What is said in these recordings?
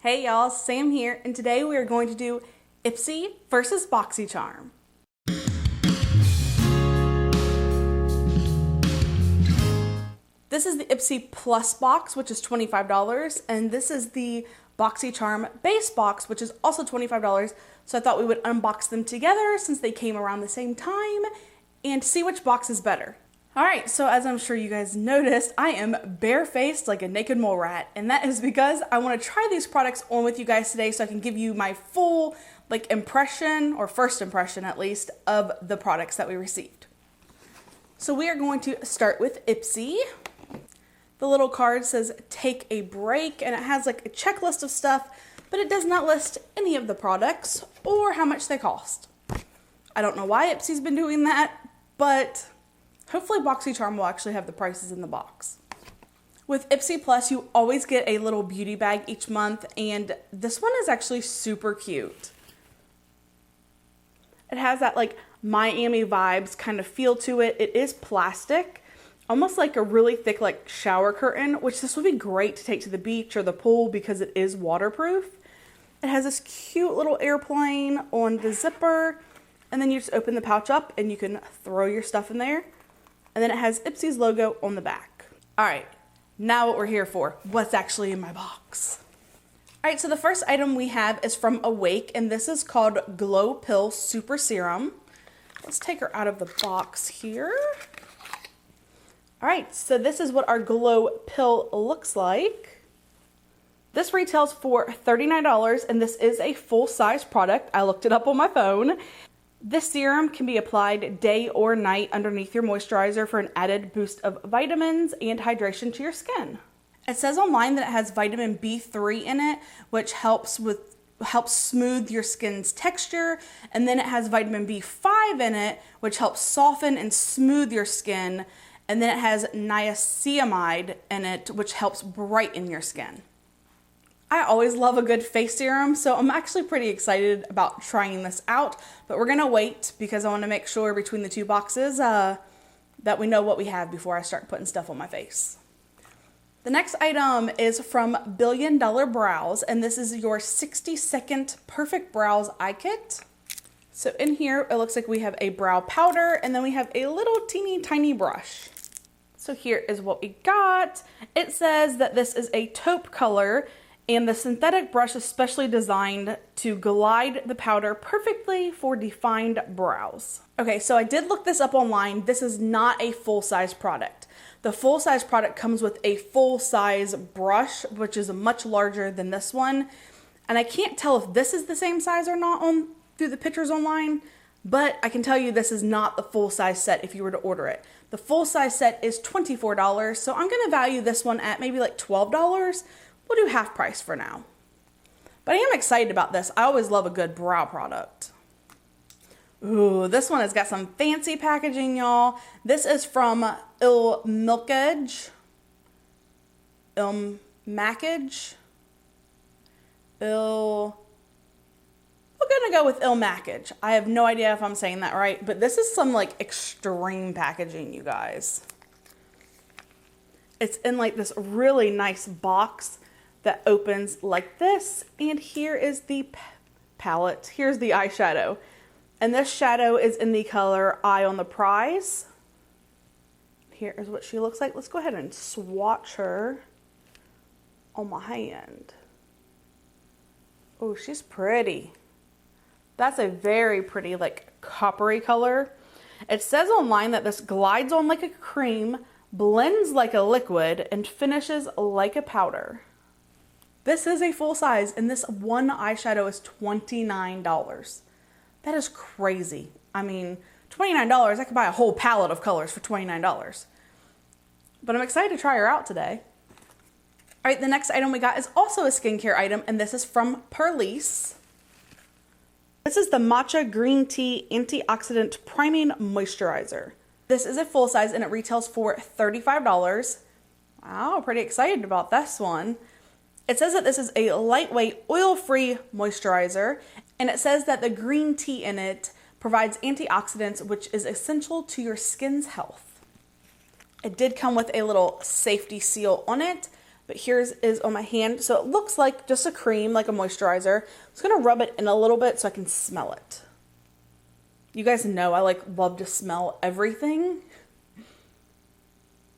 Hey y'all, Sam here, and today we are going to do IPSY versus Boxy Charm. This is the IPSY Plus Box, which is $25, and this is the Boxy Charm Base Box, which is also $25, so I thought we would unbox them together since they came around the same time, and see which box is better. Alright, so as I'm sure you guys noticed, I am barefaced like a naked mole rat, and that is because I want to try these products on with you guys today so I can give you my full impression, or first impression at least, of the products that we received. So we are going to start with IPSY. The little card says take a break, and it has like a checklist of stuff, but it does not list any of the products or how much they cost. I don't know why IPSY's been doing that, but hopefully Boxy Charm will actually have the prices in the box. With IPSY Plus, you always get a little beauty bag each month, and this one is actually super cute. It has that like Miami vibes kind of feel to it. It is plastic, almost like a really thick like shower curtain, which this would be great to take to the beach or the pool because it is waterproof. It has this cute little airplane on the zipper, and then you just open the pouch up and you can throw your stuff in there. And then it has IPSY's logo on the back. All right, now what we're here for, what's actually in my box. All right, so the first item we have is from Awake, and this is called Glow Pill Super Serum. Let's take her out of the box here. All right, so this is what our Glow Pill looks like. This retails for $39, and this is a full-size product. I looked it up on my phone. This serum can be applied day or night underneath your moisturizer for an added boost of vitamins and hydration to your skin. It says online that it has vitamin B3 in it, which helps smooth your skin's texture, and then it has vitamin B5 in it, which helps soften and smooth your skin, and then it has niacinamide in it, which helps brighten your skin. I always love a good face serum, so I'm actually pretty excited about trying this out, but we're gonna wait because I wanna make sure between the two boxes that we know what we have before I start putting stuff on my face. The next item is from Billion Dollar Brows, and this is your 60-second Perfect Brows Eye Kit. So in here, it looks like we have a brow powder, and then we have a little teeny tiny brush. So here is what we got. It says that this is a taupe color, and the synthetic brush is specially designed to glide the powder perfectly for defined brows. Okay, so I did look this up online. This is not a full-size product. The full-size product comes with a full-size brush, which is much larger than this one. And I can't tell if this is the same size or not through the pictures online, but I can tell you this is not the full-size set if you were to order it. The full-size set is $24, so I'm gonna value this one at maybe like $12. We'll do half price for now. But I am excited about this. I always love a good brow product. Ooh, this one has got some fancy packaging, y'all. This is from IPSY. We're gonna go with IPSY. I have no idea if I'm saying that right, but this is some like extreme packaging, you guys. It's in like this really nice box that opens like this, and here is the palette. Here's the eyeshadow, and this shadow is in the color Eye on the Prize. Here is what she looks like. Let's go ahead and swatch her on my hand. Oh, she's pretty. That's a very pretty like coppery color. It says online that this glides on like a cream, blends like a liquid, and finishes like a powder. This is a full size, and this one eyeshadow is $29. That is crazy. I mean, $29, I could buy a whole palette of colors for $29. But I'm excited to try her out today. All right, the next item we got is also a skincare item, and this is from Purlisse. This is the Matcha Green Tea Antioxidant Priming Moisturizer. This is a full size, and it retails for $35. Wow, pretty excited about this one. It says that this is a lightweight, oil-free moisturizer, and it says that the green tea in it provides antioxidants, which is essential to your skin's health. It did come with a little safety seal on it, but here's is on my hand. So it looks like just a cream, like a moisturizer. I'm just gonna rub it in a little bit so I can smell it. You guys know I like love to smell everything.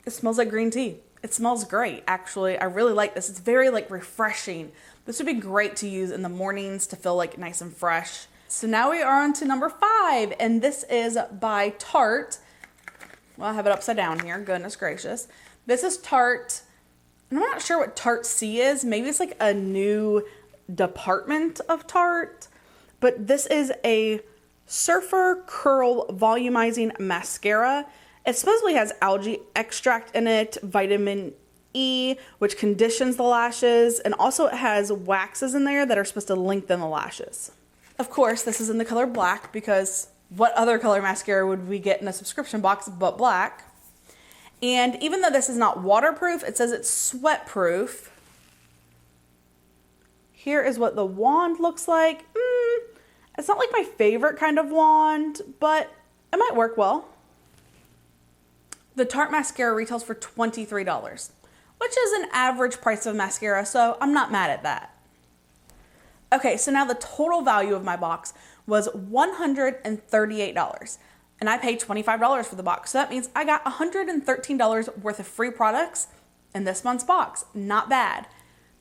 It smells like green tea. It smells great, actually. I really like this. It's very like refreshing. This would be great to use in the mornings to feel like nice and fresh. So now we are on to number 5, and this is by Tarte. Well, I have it upside down here, goodness gracious. This is Tarte, and I'm not sure what Tarte C is. Maybe it's like a new department of Tarte, but this is a Surfer Curl Volumizing Mascara. It supposedly has algae extract in it, vitamin E, which conditions the lashes, and also it has waxes in there that are supposed to lengthen the lashes. Of course, this is in the color black because what other color mascara would we get in a subscription box but black? And even though this is not waterproof, it says it's sweat proof. Here is what the wand looks like. It's not like my favorite kind of wand, but it might work well. The Tarte mascara retails for $23, which is an average price of mascara, so I'm not mad at that. Okay, so now the total value of my box was $138, and I paid $25 for the box. So that means I got $113 worth of free products in this month's box. Not bad.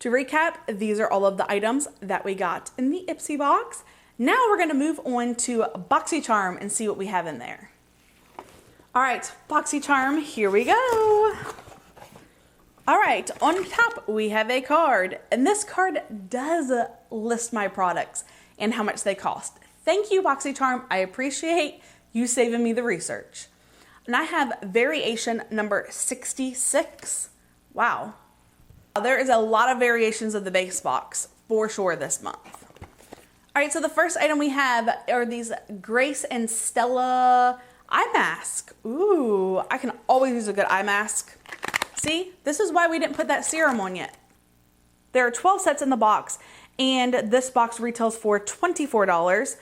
To recap, these are all of the items that we got in the IPSY box. Now we're gonna move on to Boxy Charm and see what we have in there. All right, Boxy Charm, here we go. All right, on top we have a card, and this card does list my products and how much they cost. Thank you, Boxy Charm. I appreciate you saving me the research. And I have variation number 66. Wow. There is a lot of variations of the base box for sure this month. All right, so the first item we have are these Grace and Stella eye mask. Ooh, I can always use a good eye mask. See, this is why we didn't put that serum on yet. There are 12 sets in the box, and this box retails for $24.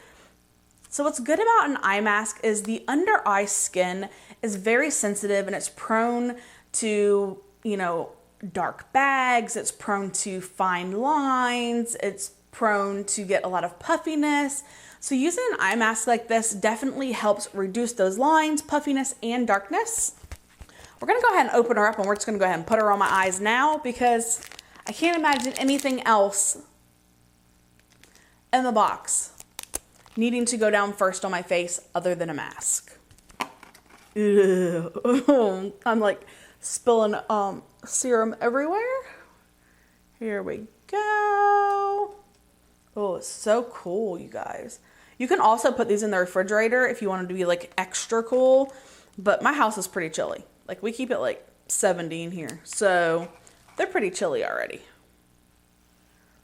So what's good about an eye mask is the under eye skin is very sensitive, and it's prone to, you know, dark bags. It's prone to fine lines. It's prone to get a lot of puffiness. So using an eye mask like this definitely helps reduce those lines, puffiness, and darkness. We're gonna go ahead and open her up, and we're just gonna go ahead and put her on my eyes now because I can't imagine anything else in the box needing to go down first on my face other than a mask. Ew. I'm like spilling serum everywhere. Here we go. Oh, it's so cool, you guys. You can also put these in the refrigerator if you want them to be like extra cool, but my house is pretty chilly. Like we keep it like 70 in here, so they're pretty chilly already.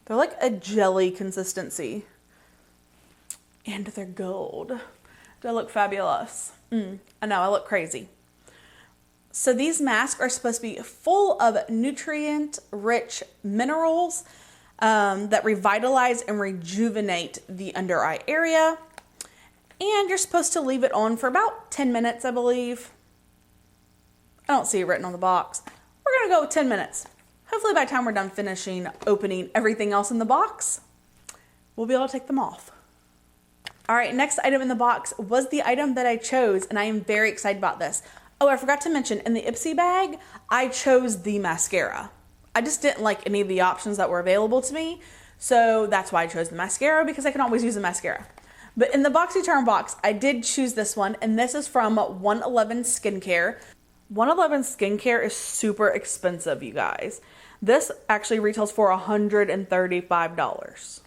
They're like a jelly consistency, and they're gold. They look fabulous. I know, I look crazy. So these masks are supposed to be full of nutrient-rich minerals that revitalize and rejuvenate the under eye area. And you're supposed to leave it on for about 10 minutes, I believe. I don't see it written on the box. We're gonna go with 10 minutes. Hopefully by the time we're done finishing opening everything else in the box, we'll be able to take them off. All right, next item in the box was the item that I chose, and I am very excited about this. Oh, I forgot to mention, in the IPSY bag, I chose the mascara. I just didn't like any of the options that were available to me, so that's why I chose the mascara, because I can always use a mascara. But in the Boxy Charm box, I did choose this one, and this is from 111 Skincare. 111 Skincare is super expensive, you guys. This actually retails for $135.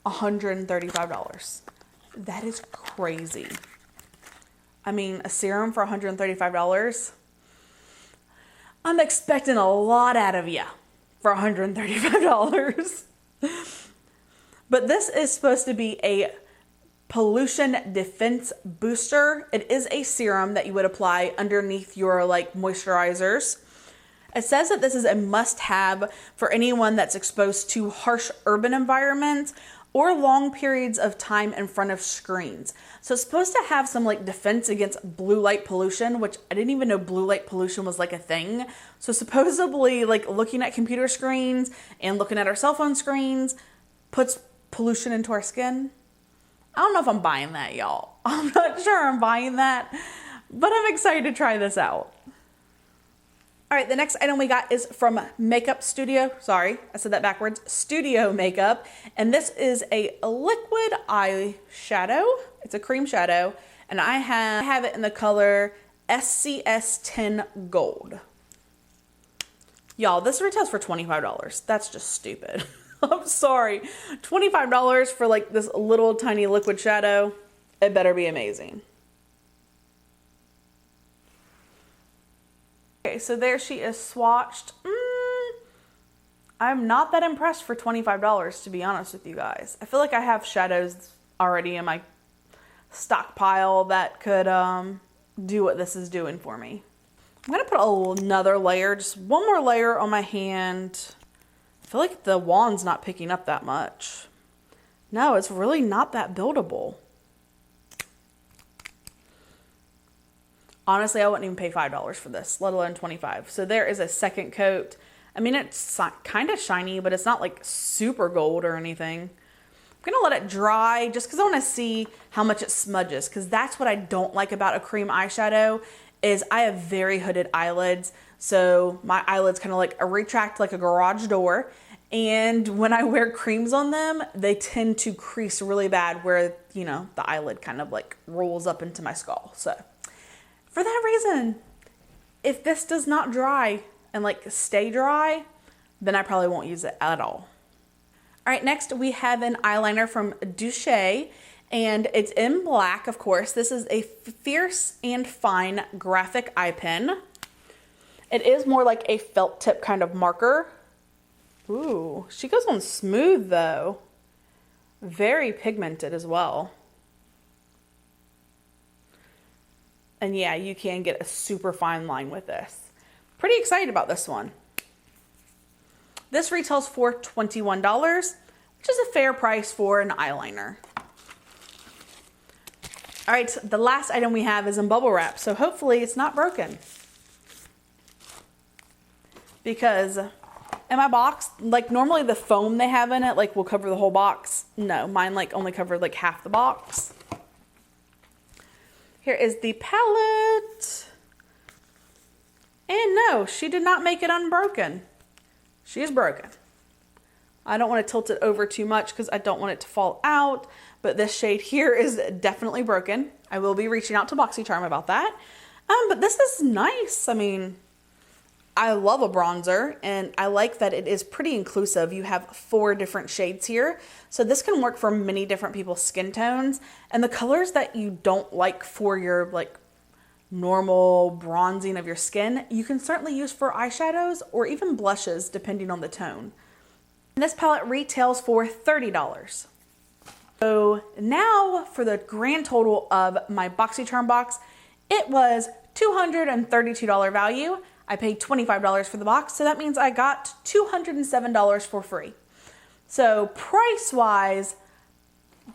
$135. That is crazy. I mean, a serum for $135. I'm expecting a lot out of you for $135. But this is supposed to be a pollution defense booster. It is a serum that you would apply underneath your like moisturizers. It says that this is a must-have for anyone that's exposed to harsh urban environments or long periods of time in front of screens. So it's supposed to have some like defense against blue light pollution, which I didn't even know blue light pollution was like a thing. So supposedly like looking at computer screens and looking at our cell phone screens puts pollution into our skin. I don't know if I'm buying that, y'all. I'm not sure I'm buying that, but I'm excited to try this out. All right, the next item we got is from Makeup Studio. Sorry, I said that backwards. Studio Makeup. And this is a liquid eyeshadow. It's a cream shadow. And I have it in the color SCS10 Gold. Y'all, this retails for $25. That's just stupid. I'm sorry. $25 for like this little tiny liquid shadow. It better be amazing. Okay, so there she is swatched. I'm not that impressed for $25, to be honest with you guys. I feel like I have shadows already in my stockpile that could do what this is doing for me. I'm gonna put another layer, just one more layer on my hand. I feel like the wand's not picking up that much. No, it's really not that buildable. Honestly, I wouldn't even pay $5 for this, let alone $25. So there is a second coat. I mean, it's kind of shiny, but it's not like super gold or anything. I'm gonna let it dry just because I want to see how much it smudges, because that's what I don't like about a cream eyeshadow is I have very hooded eyelids. So my eyelids kind of like retract like a garage door. And when I wear creams on them, they tend to crease really bad where, you know, the eyelid kind of like rolls up into my skull. So for that reason, if this does not dry and like stay dry, then I probably won't use it at all. All right, next we have an eyeliner from Doucce, and it's in black, of course. This is a Fierce and Fine graphic eye pen. It is more like a felt tip kind of marker. Ooh, she goes on smooth though. Very pigmented as well. And yeah, you can get a super fine line with this. Pretty excited about this one. This retails for $21, which is a fair price for an eyeliner. All right, the last item we have is in bubble wrap, so hopefully it's not broken. Because in my box, like normally the foam they have in it like will cover the whole box. No, mine like only covered like half the box. Here is the palette. And no, she did not make it unbroken. She is broken. I don't want to tilt it over too much because I don't want it to fall out, but this shade here is definitely broken. I will be reaching out to Boxy Charm about that. But this is nice. I mean, I love a bronzer, and I like that it is pretty inclusive. You have 4 different shades here. So this can work for many different people's skin tones, and the colors that you don't like for your like normal bronzing of your skin, you can certainly use for eyeshadows or even blushes depending on the tone. And this palette retails for $30. So now for the grand total of my Boxy Charm box, it was $232 value. I paid $25 for the box, so that means I got $207 for free. So price-wise,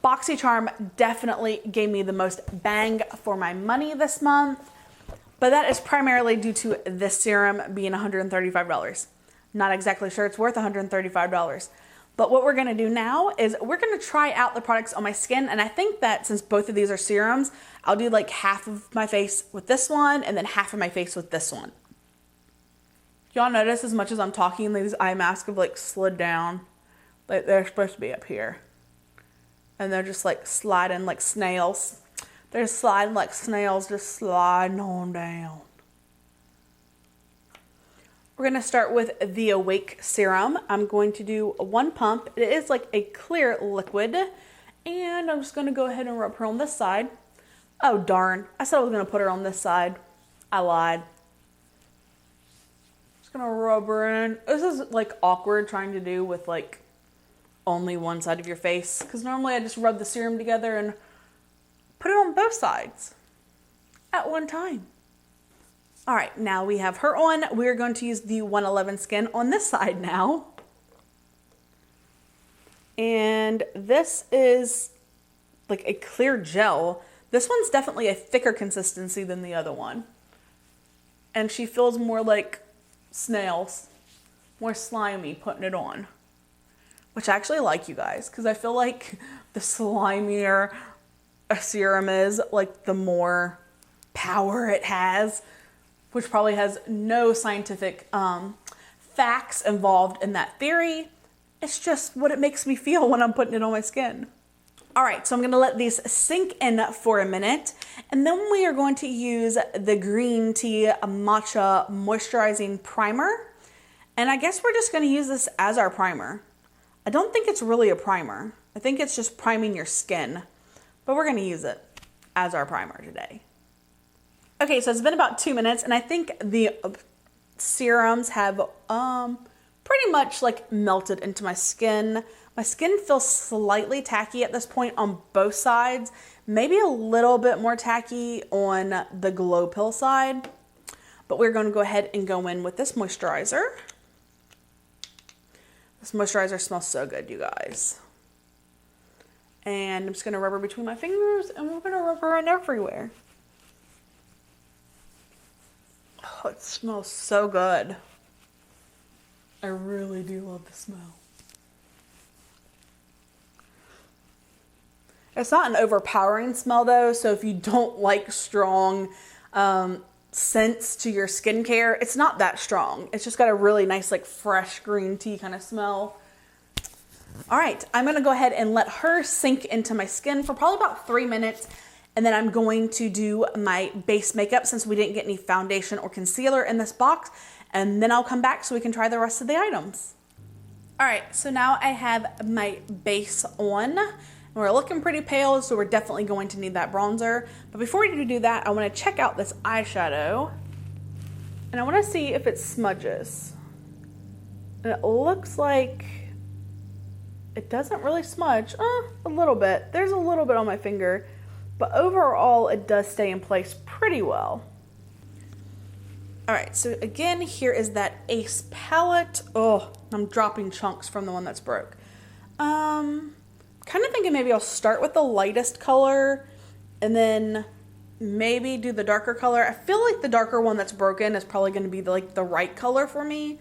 Boxy Charm definitely gave me the most bang for my money this month, but that is primarily due to this serum being $135. Not exactly sure it's worth $135. But what we're gonna do now is we're gonna try out the products on my skin, and I think that since both of these are serums, I'll do like half of my face with this one and then half of my face with this one. Y'all notice as much as I'm talking, these eye masks have like slid down. Like they're supposed to be up here. And they're just like sliding like snails. They're sliding like snails, just sliding on down. We're gonna start with the Awake Serum. I'm going to do 1 pump. It is like a clear liquid. And I'm just gonna go ahead and rub her on this side. Oh darn, I said I was gonna put her on this side. I lied. Just gonna rub her in. This is like awkward trying to do with like only one side of your face, because normally I just rub the serum together and put it on both sides at one time. All right, now we have her on. We're going to use the 111 Skin on this side now. And And this is like a clear gel. This one's definitely a thicker consistency than the other one. And she feels more like snails, more slimy putting it on. Which I actually like, you guys, because I feel like the slimier a serum is, like the more power it has, which probably has no scientific facts involved in that theory. It's just what it makes me feel when I'm putting it on my skin. All right, so I'm gonna let these sink in for a minute, and then we are going to use the green tea matcha moisturizing primer. And I guess we're just gonna use this as our primer. I don't think it's really a primer. I think it's just priming your skin, but we're gonna use it as our primer today. Okay, so it's been about 2 minutes, and I think the serums have pretty much like melted into my skin. My skin feels slightly tacky at this point on both sides, maybe a little bit more tacky on the Glow Pill side, but we're gonna go ahead and go in with this moisturizer. This moisturizer smells so good, you guys. And I'm just gonna rub her between my fingers, and we're gonna rub her in everywhere. Oh, it smells so good. I really do love the smell. It's not an overpowering smell though, so if you don't like strong scents to your skincare, it's not that strong. It's just got a really nice like fresh green tea kind of smell. All right, I'm gonna go ahead and let her sink into my skin for probably about 3 minutes, and then I'm going to do my base makeup since we didn't get any foundation or concealer in this box, and then I'll come back so we can try the rest of the items. All right, so now I have my base on. We're looking pretty pale, so we're definitely going to need that bronzer. But before we do that, I want to check out this eyeshadow, and I want to see if it smudges. And it looks like it doesn't really smudge. A little bit. There's a little bit on my finger, but overall it does stay in place pretty well. All right, so again, here is that Ace palette. Oh, I'm dropping chunks from the one that's broke. Kind of thinking maybe I'll start with the lightest color and then maybe do the darker color. I feel like the darker one that's broken is probably going to be the right color for me,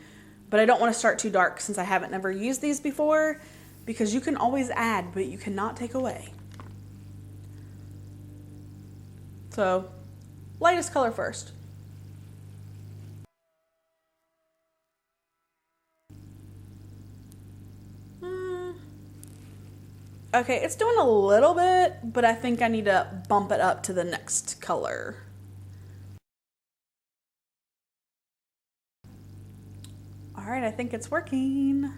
but I don't want to start too dark since I haven't never used these before, because you can always add, but you cannot take away. So, lightest color first. Okay, it's doing a little bit, but I think I need to bump it up to the next color. All right, I think it's working.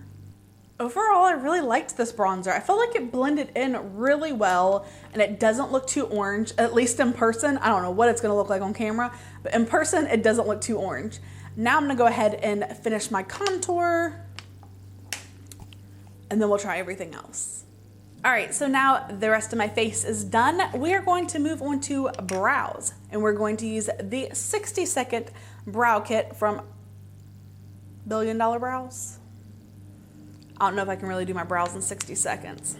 Overall, I really liked this bronzer. I felt like it blended in really well, and it doesn't look too orange, at least in person. I don't know what it's gonna look like on camera, but in person, it doesn't look too orange. Now I'm gonna go ahead and finish my contour, and then we'll try everything else. All right, so now the rest of my face is done. We are going to move on to brows, and we're going to use the 60-second brow kit from Billion Dollar Brows. I don't know if I can really do my brows in 60 seconds.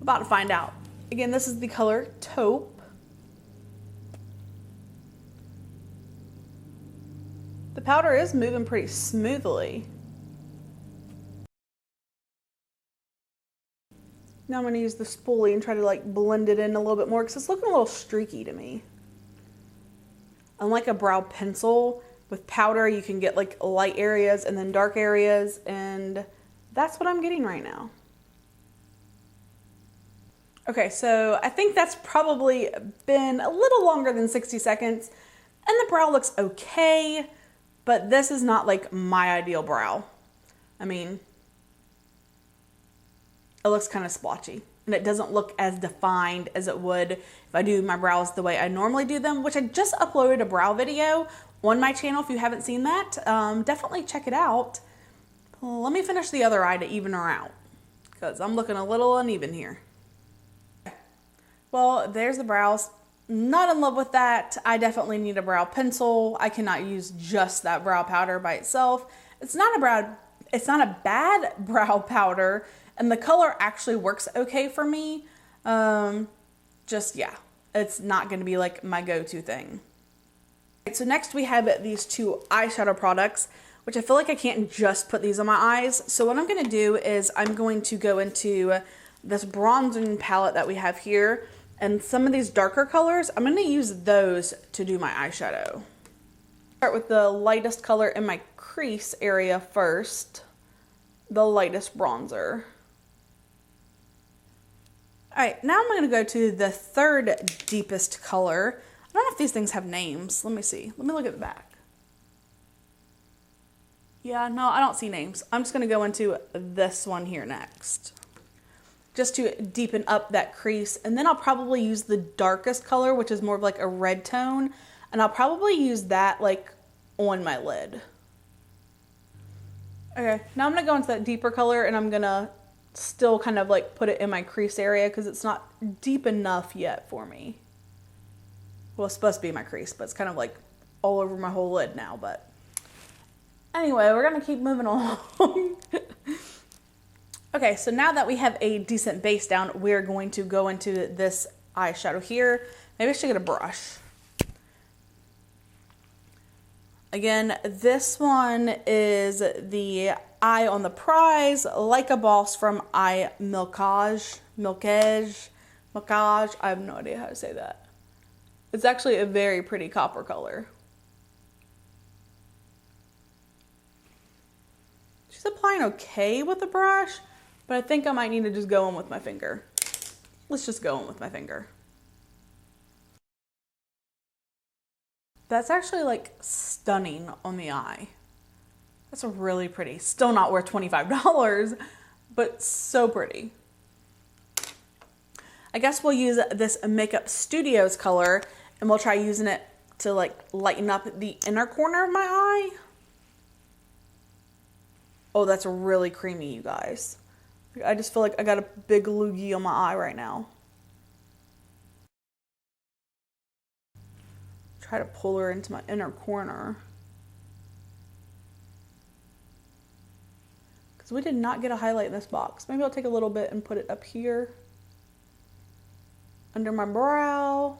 About to find out. Again, this is the color Taupe. The powder is moving pretty smoothly. Now I'm gonna use the spoolie and try to like blend it in a little bit more because it's looking a little streaky to me. Unlike a brow pencil, with powder you can get like light areas and then dark areas, and that's what I'm getting right now. Okay, so I think that's probably been a little longer than 60 seconds, and the brow looks okay, but this is not like my ideal brow. I mean, it looks kind of splotchy, and it doesn't look as defined as it would if I do my brows the way I normally do them, which I just uploaded a brow video on my channel. If you haven't seen that, definitely check it out. Let me finish the other eye to even her out, because I'm looking a little uneven here. Well, there's the brows. Not in love with that. I definitely need a brow pencil. I cannot use just that brow powder by itself. It's not it's not a bad brow powder, and the color actually works okay for me. Just, yeah, it's not gonna be like my go-to thing. Right, so next we have these two eyeshadow products, which I feel like I can't just put these on my eyes. So what I'm gonna do is I'm going to go into this bronzing palette that we have here, and some of these darker colors, I'm gonna use those to do my eyeshadow. Start with the lightest color in my crease area first, the lightest bronzer. All right, now I'm gonna go to the third deepest color. I don't know if these things have names. Let me see. Let me look at the back. Yeah, no, I don't see names. I'm just gonna go into this one here next, just to deepen up that crease. And then I'll probably use the darkest color, which is more of like a red tone. And I'll probably use that like on my lid. Okay, now I'm gonna go into that deeper color, and I'm gonna still kind of like put it in my crease area because it's not deep enough yet for me. Well, it's supposed to be my crease, but it's kind of like all over my whole lid now. But anyway, we're gonna keep moving along. Okay, so now that we have a decent base down, we're going to go into this eyeshadow here. Maybe I should get a brush. Again, this one is the Eye on the Prize, Like a Boss from Eye Milkage. I have no idea how to say that. It's actually a very pretty copper color. She's applying okay with the brush, but I think I might need to just go in with my finger. Let's just go in with my finger. That's actually like stunning on the eye. That's really pretty. Still not worth $25, but so pretty. I guess we'll use this Makeup Studios color, and we'll try using it to like lighten up the inner corner of my eye. Oh, that's really creamy, you guys. I just feel like I got a big loogie on my eye right now. Try to pull her into my inner corner. Because we did not get a highlight in this box. Maybe I'll take a little bit and put it up here. Under my brow.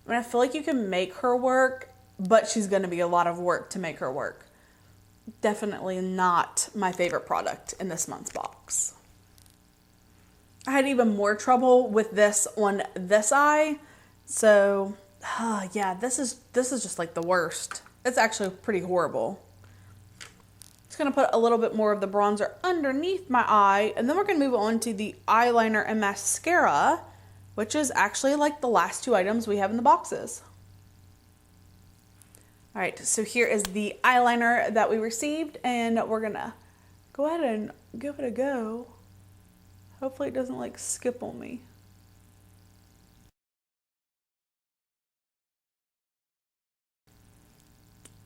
I mean, I feel like you can make her work, but she's going to be a lot of work to make her work. Definitely not my favorite product in this month's box. I had even more trouble with this on this eye. So, yeah, this is just like the worst. It's actually pretty horrible. Just gonna put a little bit more of the bronzer underneath my eye, and then we're gonna move on to the eyeliner and mascara, which is actually like the last two items we have in the boxes. All right, so here is the eyeliner that we received, and we're gonna go ahead and give it a go. Hopefully it doesn't like skip on me.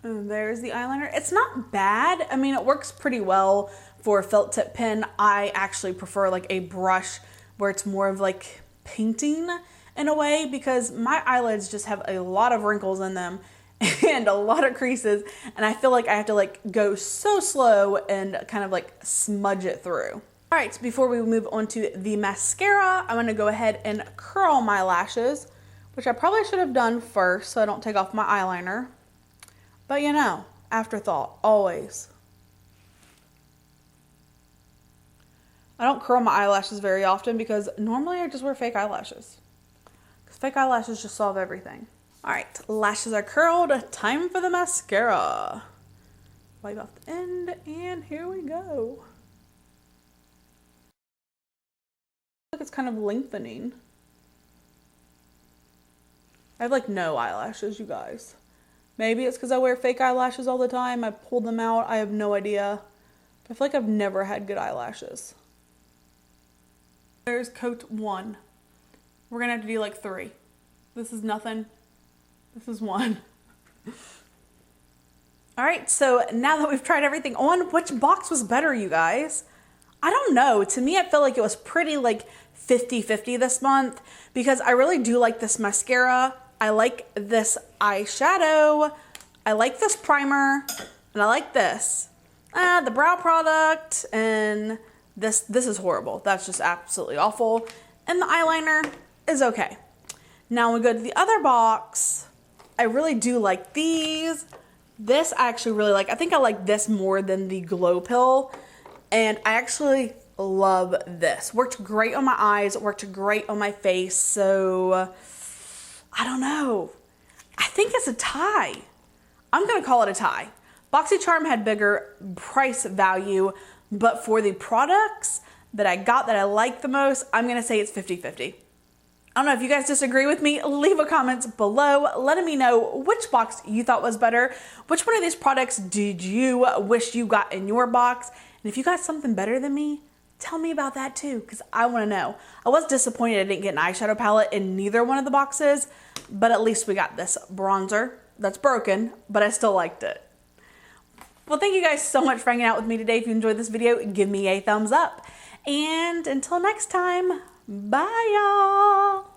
And there's the eyeliner. It's not bad. I mean, it works pretty well for a felt tip pen. I actually prefer like a brush where it's more of like painting in a way, because my eyelids just have a lot of wrinkles in them and a lot of creases, and I feel like I have to like go so slow and kind of like smudge it through. All right, so before we move on to the mascara, I'm gonna go ahead and curl my lashes, which I probably should have done first so I don't take off my eyeliner. But you know, afterthought, always. I don't curl my eyelashes very often because normally I just wear fake eyelashes. Because fake eyelashes just solve everything. All right, lashes are curled. Time for the mascara. Wipe off the end, and here we go. Look, it's kind of lengthening. I have like no eyelashes, you guys. Maybe it's because I wear fake eyelashes all the time. I pulled them out. I have no idea. But I feel like I've never had good eyelashes. There's coat 1. We're going to have to do like 3. This is nothing. This is 1. All right, so now that we've tried everything on, which box was better, you guys? I don't know. To me, I felt like it was pretty like 50-50 this month, because I really do like this mascara. I like this eyeshadow. I like this primer, and I like this. the brow product, and this is horrible. That's just absolutely awful. And the eyeliner is okay. Now we go to the other box. I really do like these. This I actually really like. I think I like this more than the Glow Pill. And I actually love this. Worked great on my eyes, worked great on my face. So I don't know. I think it's a tie. I'm gonna call it a tie. Boxy Charm had bigger price value, but for the products that I got that I like the most, I'm gonna say it's 50-50. I don't know if you guys disagree with me. Leave a comment below letting me know which box you thought was better. Which one of these products did you wish you got in your box? And if you got something better than me, tell me about that too, because I want to know. I was disappointed I didn't get an eyeshadow palette in neither one of the boxes, but at least we got this bronzer that's broken, but I still liked it. Well, thank you guys so much for hanging out with me today. If you enjoyed this video, give me a thumbs up. And until next time, bye y'all.